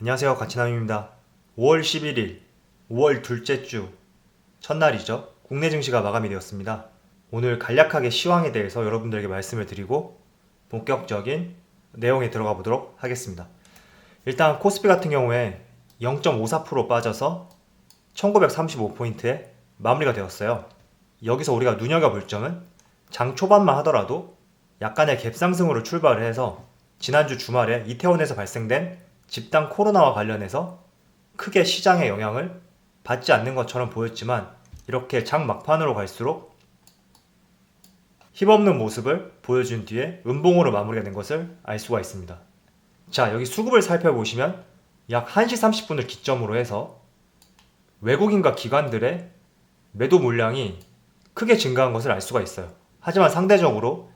안녕하세요, 가치남입니다. 5월 11일, 5월 둘째 주 첫날이죠. 국내 증시가 마감이 되었습니다. 오늘 간략하게 시황에 대해서 여러분들에게 말씀을 드리고 본격적인 내용에 들어가 보도록 하겠습니다. 일단 코스피 같은 경우에 0.54% 빠져서 1935포인트에 마무리가 되었어요. 여기서 우리가 눈여겨볼 점은 장 초반만 하더라도 약간의 갭상승으로 출발을 해서 지난주 주말에 이태원에서 발생된 집단 코로나와 관련해서 크게 시장에 영향을 받지 않는 것처럼 보였지만 이렇게 장 막판으로 갈수록 힘없는 모습을 보여준 뒤에 음봉으로 마무리가 된 것을 알 수가 있습니다. 자, 여기 수급을 살펴보시면 약 1시 30분을 기점으로 해서 외국인과 기관들의 매도 물량이 크게 증가한 것을 알 수가 있어요. 하지만 상대적으로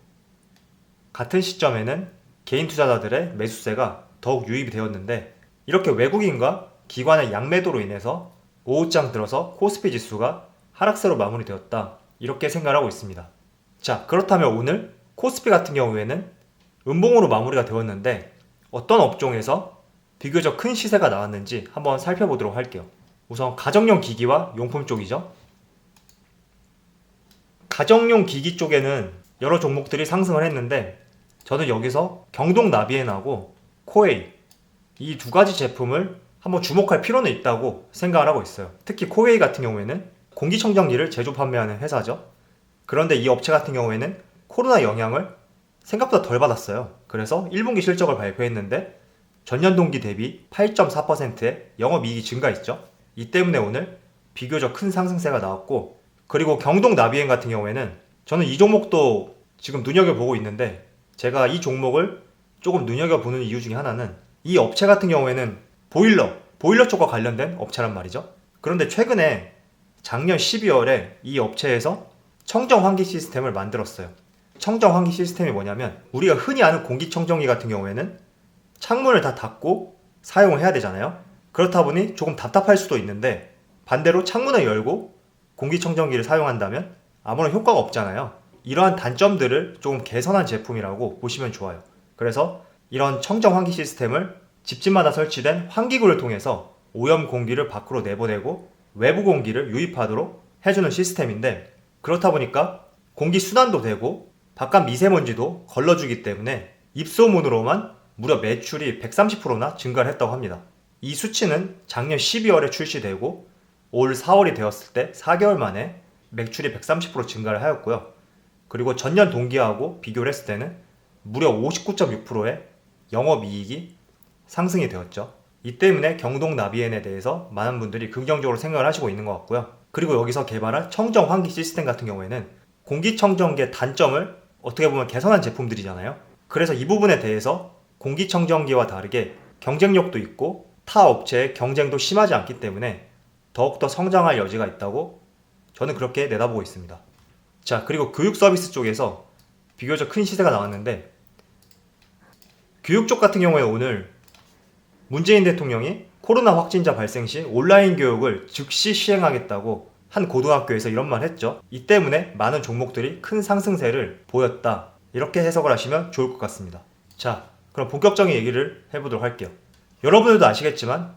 같은 시점에는 개인 투자자들의 매수세가 더욱 유입이 되었는데 이렇게 외국인과 기관의 양매도로 인해서 오후장 들어서 코스피 지수가 하락세로 마무리되었다, 이렇게 생각하고 있습니다. 자, 그렇다면 오늘 코스피 같은 경우에는 음봉으로 마무리가 되었는데 어떤 업종에서 비교적 큰 시세가 나왔는지 한번 살펴보도록 할게요. 우선 가정용 기기와 용품 쪽이죠. 가정용 기기 쪽에는 여러 종목들이 상승을 했는데 저는 여기서 경동 나비엔하고 코웨이, 이 두 가지 제품을 한번 주목할 필요는 있다고 생각을 하고 있어요. 특히 코웨이 같은 경우에는 공기청정기를 제조 판매하는 회사죠. 그런데 이 업체 같은 경우에는 코로나 영향을 생각보다 덜 받았어요. 그래서 1분기 실적을 발표했는데 전년 동기 대비 8.4%의 영업이익이 증가했죠. 이 때문에 오늘 비교적 큰 상승세가 나왔고, 그리고 경동 나비엔 같은 경우에는 저는 이 종목도 지금 눈여겨보고 있는데 제가 이 종목을 조금 눈여겨보는 이유 중에 하나는 이 업체 같은 경우에는 보일러 쪽과 관련된 업체란 말이죠. 그런데 최근에 작년 12월에 이 업체에서 청정 환기 시스템을 만들었어요. 청정 환기 시스템이 뭐냐면 우리가 흔히 아는 공기청정기 같은 경우에는 창문을 다 닫고 사용을 해야 되잖아요. 그렇다 보니 조금 답답할 수도 있는데 반대로 창문을 열고 공기청정기를 사용한다면 아무런 효과가 없잖아요. 이러한 단점들을 조금 개선한 제품이라고 보시면 좋아요. 그래서 이런 청정 환기 시스템을 집집마다 설치된 환기구를 통해서 오염 공기를 밖으로 내보내고 외부 공기를 유입하도록 해주는 시스템인데, 그렇다 보니까 공기 순환도 되고 바깥 미세먼지도 걸러주기 때문에 입소문으로만 무려 매출이 130%나 증가를 했다고 합니다. 이 수치는 작년 12월에 출시되고 올 4월이 되었을 때 4개월 만에 매출이 130% 증가를 하였고요. 그리고 전년 동기하고 비교를 했을 때는 무려 59.6%의 영업이익이 상승이 되었죠. 이 때문에 경동 나비엔에 대해서 많은 분들이 긍정적으로 생각을 하시고 있는 것 같고요. 그리고 여기서 개발한 청정 환기 시스템 같은 경우에는 공기청정기의 단점을 어떻게 보면 개선한 제품들이잖아요. 그래서 이 부분에 대해서 공기청정기와 다르게 경쟁력도 있고 타 업체의 경쟁도 심하지 않기 때문에 더욱더 성장할 여지가 있다고 저는 그렇게 내다보고 있습니다. 자, 그리고 교육 서비스 쪽에서 비교적 큰 시세가 나왔는데 교육 쪽 같은 경우에 오늘 문재인 대통령이 코로나 확진자 발생 시 온라인 교육을 즉시 시행하겠다고 한 고등학교에서 이런 말 했죠. 이 때문에 많은 종목들이 큰 상승세를 보였다, 이렇게 해석을 하시면 좋을 것 같습니다. 자, 그럼 본격적인 얘기를 해보도록 할게요. 여러분들도 아시겠지만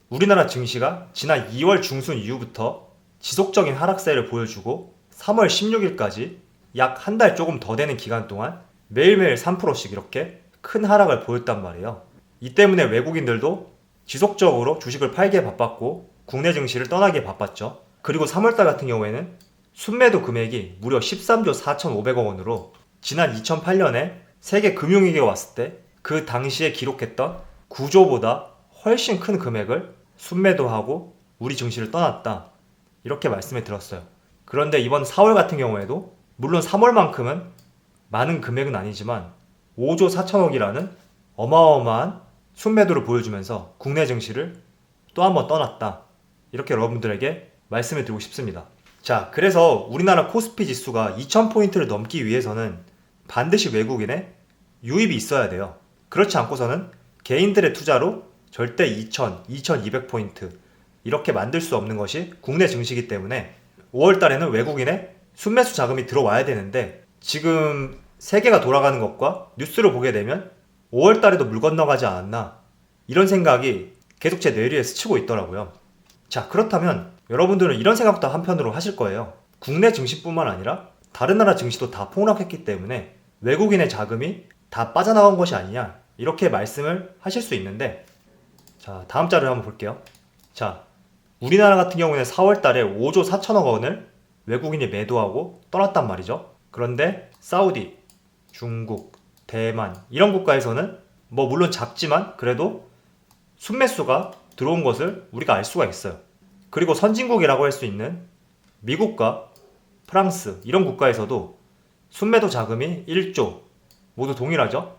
우리나라 증시가 지난 2월 중순 이후부터 지속적인 하락세를 보여주고 3월 16일까지 약 한 달 조금 더 되는 기간 동안 매일매일 3%씩 이렇게 큰 하락을 보였단 말이에요. 이 때문에 외국인들도 지속적으로 주식을 팔기에 바빴고 국내 증시를 떠나기에 바빴죠. 그리고 3월달 같은 경우에는 순매도 금액이 무려 13조 4,500억 원으로 지난 2008년에 세계 금융위기가 왔을 때 그 당시에 기록했던 9조보다 훨씬 큰 금액을 순매도하고 우리 증시를 떠났다, 이렇게 말씀을 드렸어요. 그런데 이번 4월 같은 경우에도 물론 3월만큼은 많은 금액은 아니지만 5조 4천억이라는 어마어마한 순매도를 보여주면서 국내 증시를 또 한번 떠났다, 이렇게 여러분들에게 말씀을 드리고 싶습니다. 자, 그래서 우리나라 코스피 지수가 2000포인트를 넘기 위해서는 반드시 외국인의 유입이 있어야 돼요. 그렇지 않고서는 개인들의 투자로 절대 2000, 2200포인트 이렇게 만들 수 없는 것이 국내 증시이기 때문에 5월달에는 외국인의 순매수 자금이 들어와야 되는데 지금 세계가 돌아가는 것과 뉴스를 보게 되면 5월달에도 물 건너가지 않았나, 이런 생각이 계속 제 뇌리에 스치고 있더라고요. 자, 그렇다면 여러분들은 이런 생각도 한편으로 하실 거예요. 국내 증시뿐만 아니라 다른 나라 증시도 다 폭락했기 때문에 외국인의 자금이 다 빠져나간 것이 아니냐, 이렇게 말씀을 하실 수 있는데, 자, 다음 자료를 한번 볼게요. 자, 우리나라 같은 경우에는 4월 달에 5조 4천억 원을 외국인이 매도하고 떠났단 말이죠. 그런데 사우디, 중국, 대만 이런 국가에서는 뭐 물론 작지만 그래도 순매수가 들어온 것을 우리가 알 수가 있어요. 그리고 선진국이라고 할 수 있는 미국과 프랑스 이런 국가에서도 순매도 자금이 1조 모두 동일하죠.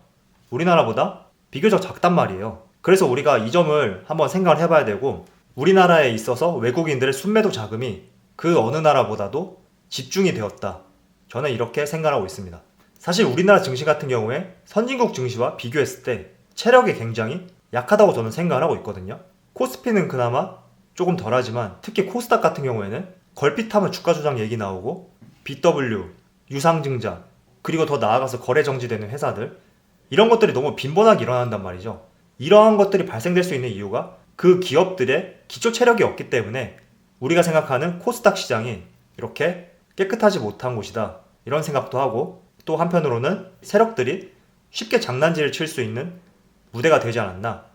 우리나라보다 비교적 작단 말이에요. 그래서 우리가 이 점을 한번 생각을 해봐야 되고, 우리나라에 있어서 외국인들의 순매도 자금이 그 어느 나라보다도 집중이 되었다, 저는 이렇게 생각하고 있습니다. 사실 우리나라 증시 같은 경우에 선진국 증시와 비교했을 때 체력이 굉장히 약하다고 저는 생각을 하고 있거든요. 코스피는 그나마 조금 덜하지만 특히 코스닥 같은 경우에는 걸핏하면 주가 조작 얘기 나오고 BW, 유상증자, 그리고 더 나아가서 거래 정지되는 회사들, 이런 것들이 너무 빈번하게 일어난단 말이죠. 이러한 것들이 발생될 수 있는 이유가 그 기업들의 기초 체력이 없기 때문에 우리가 생각하는 코스닥 시장이 이렇게 깨끗하지 못한 곳이다, 이런 생각도 하고, 또 한편으로는 세력들이 쉽게 장난질을 칠 수 있는 무대가 되지 않았나,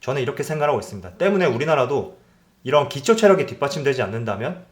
저는 이렇게 생각하고 있습니다. 때문에 우리나라도 이런 기초 체력이 뒷받침되지 않는다면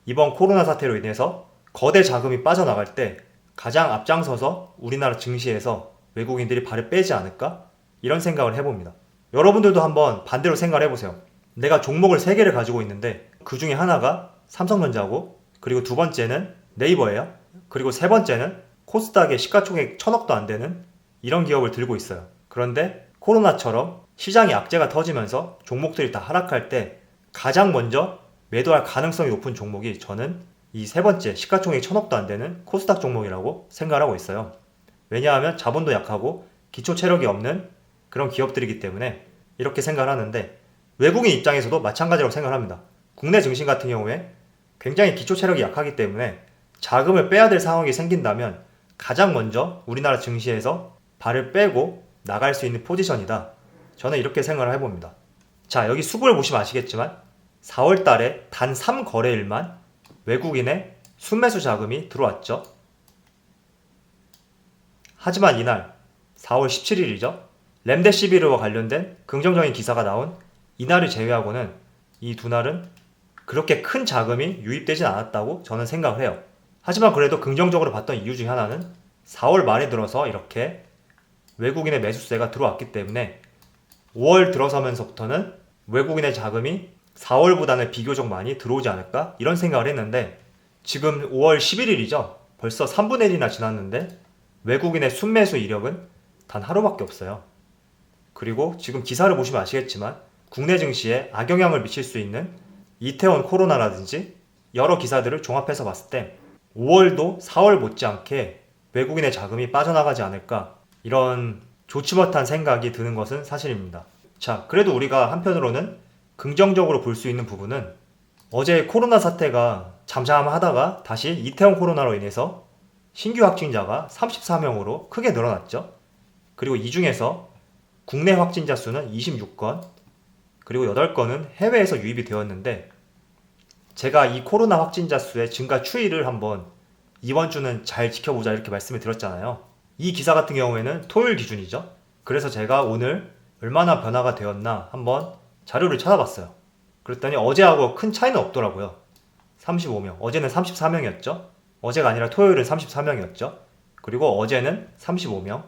이번 코로나 사태로 인해서 거대 자금이 빠져나갈 때 가장 앞장서서 우리나라 증시에서 외국인들이 발을 빼지 않을까, 이런 생각을 해봅니다. 여러분들도 한번 반대로 생각을 해보세요. 내가 종목을 3개를 가지고 있는데 그 중에 하나가 삼성전자고, 그리고 두 번째는 네이버예요. 그리고 세 번째는 코스닥의 시가총액 1000억도 안 되는 이런 기업을 들고 있어요. 그런데 코로나처럼 시장이 악재가 터지면서 종목들이 다 하락할 때 가장 먼저 매도할 가능성이 높은 종목이 저는 이 세 번째 시가총액 1000억도 안 되는 코스닥 종목이라고 생각하고 있어요. 왜냐하면 자본도 약하고 기초 체력이 없는 그런 기업들이기 때문에 이렇게 생각을 하는데, 외국인 입장에서도 마찬가지라고 생각합니다. 국내 증시 같은 경우에 굉장히 기초 체력이 약하기 때문에 자금을 빼야 될 상황이 생긴다면 가장 먼저 우리나라 증시에서 발을 빼고 나갈 수 있는 포지션이다, 저는 이렇게 생각을 해봅니다. 자, 여기 수급을 보시면 아시겠지만 4월 달에 단 3거래일만 외국인의 순매수 자금이 들어왔죠. 하지만 이날 4월 17일이죠. 렘데시비르와 관련된 긍정적인 기사가 나온 이날을 제외하고는 이 두 날은 그렇게 큰 자금이 유입되진 않았다고 저는 생각을 해요. 하지만 그래도 긍정적으로 봤던 이유 중에 하나는 4월 말에 들어서 이렇게 외국인의 매수세가 들어왔기 때문에 5월 들어서면서부터는 외국인의 자금이 4월보다는 비교적 많이 들어오지 않을까, 이런 생각을 했는데, 지금 5월 11일이죠. 벌써 3분의 1이나 지났는데 외국인의 순매수 이력은 단 하루밖에 없어요. 그리고 지금 기사를 보시면 아시겠지만 국내 증시에 악영향을 미칠 수 있는 이태원 코로나라든지 여러 기사들을 종합해서 봤을 때 5월도 4월 못지않게 외국인의 자금이 빠져나가지 않을까, 이런 좋지 못한 생각이 드는 것은 사실입니다. 자, 그래도 우리가 한편으로는 긍정적으로 볼 수 있는 부분은, 어제 코로나 사태가 잠잠하다가 다시 이태원 코로나로 인해서 신규 확진자가 34명으로 크게 늘어났죠. 그리고 이 중에서 국내 확진자 수는 26건, 그리고 8건은 해외에서 유입이 되었는데, 제가 이 코로나 확진자 수의 증가 추이를 한번 이번 주는 잘 지켜보자 이렇게 말씀을 드렸잖아요. 이 기사 같은 경우에는 토요일 기준이죠. 그래서 제가 오늘 얼마나 변화가 되었나 한번 자료를 찾아봤어요. 그랬더니 어제하고 큰 차이는 없더라고요. 35명, 어제는 34명이었죠. 어제가 아니라 토요일은 34명이었죠. 그리고 어제는 35명,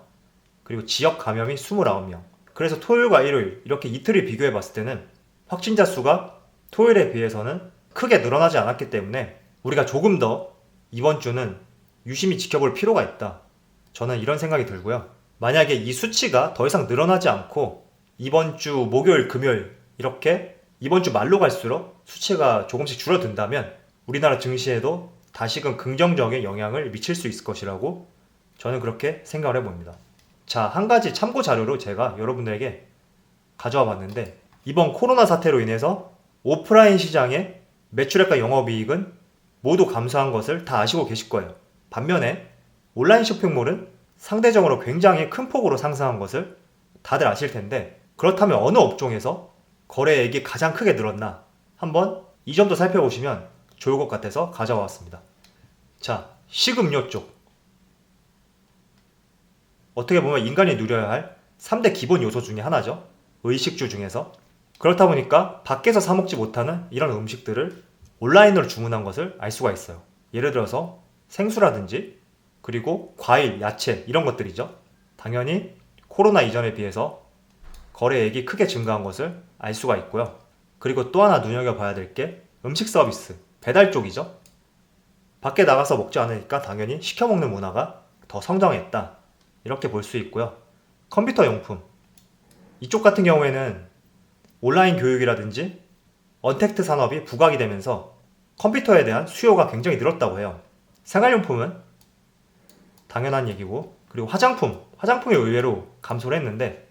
그리고 지역 감염이 29명. 그래서 토요일과 일요일 이렇게 이틀을 비교해 봤을 때는 확진자 수가 토요일에 비해서는 크게 늘어나지 않았기 때문에 우리가 조금 더 이번 주는 유심히 지켜볼 필요가 있다, 저는 이런 생각이 들고요. 만약에 이 수치가 더 이상 늘어나지 않고 이번 주 목요일, 금요일 이렇게 이번 주 말로 갈수록 수치가 조금씩 줄어든다면 우리나라 증시에도 다시금 긍정적인 영향을 미칠 수 있을 것이라고 저는 그렇게 생각을 해봅니다. 자, 한 가지 참고 자료로 제가 여러분들에게 가져와 봤는데, 이번 코로나 사태로 인해서 오프라인 시장의 매출액과 영업이익은 모두 감소한 것을 다 아시고 계실 거예요. 반면에 온라인 쇼핑몰은 상대적으로 굉장히 큰 폭으로 상승한 것을 다들 아실 텐데, 그렇다면 어느 업종에서 거래액이 가장 크게 늘었나 한번 이 점도 살펴보시면 좋을 것 같아서 가져왔습니다. 자, 식음료 쪽. 어떻게 보면 인간이 누려야 할 3대 기본 요소 중에 하나죠. 의식주 중에서. 그렇다 보니까 밖에서 사 먹지 못하는 이런 음식들을 온라인으로 주문한 것을 알 수가 있어요. 예를 들어서 생수라든지 그리고 과일, 야채 이런 것들이죠. 당연히 코로나 이전에 비해서 거래액이 크게 증가한 것을 알 수가 있고요. 그리고 또 하나 눈여겨봐야 될 게 음식 서비스, 배달 쪽이죠. 밖에 나가서 먹지 않으니까 당연히 시켜 먹는 문화가 더 성장했다. 이렇게 볼 수 있고요. 컴퓨터 용품. 이쪽 같은 경우에는 온라인 교육이라든지 언택트 산업이 부각이 되면서 컴퓨터에 대한 수요가 굉장히 늘었다고 해요. 생활용품은 당연한 얘기고, 그리고 화장품이 의외로 감소를 했는데,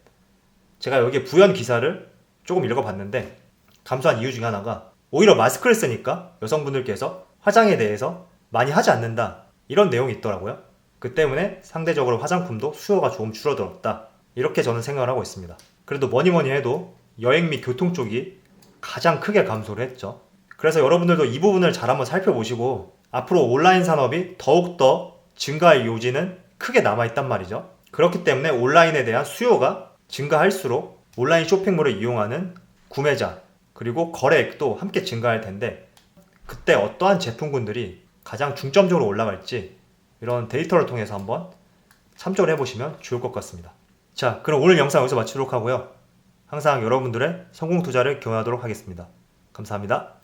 제가 여기에 부연 기사를 조금 읽어봤는데 감소한 이유 중에 하나가 오히려 마스크를 쓰니까 여성분들께서 화장에 대해서 많이 하지 않는다, 이런 내용이 있더라고요. 그 때문에 상대적으로 화장품도 수요가 조금 줄어들었다, 이렇게 저는 생각을 하고 있습니다. 그래도 뭐니 해도 여행 및 교통 쪽이 가장 크게 감소를 했죠. 그래서 여러분들도 이 부분을 잘 한번 살펴보시고 앞으로 온라인 산업이 더욱더 증가할 요지는 크게 남아있단 말이죠. 그렇기 때문에 온라인에 대한 수요가 증가할수록 온라인 쇼핑몰을 이용하는 구매자 그리고 거래액도 함께 증가할 텐데, 그때 어떠한 제품군들이 가장 중점적으로 올라갈지 이런 데이터를 통해서 한번 참조를 해보시면 좋을 것 같습니다. 자, 그럼 오늘 영상 여기서 마치도록 하고요. 항상 여러분들의 성공 투자를 기원하도록 하겠습니다. 감사합니다.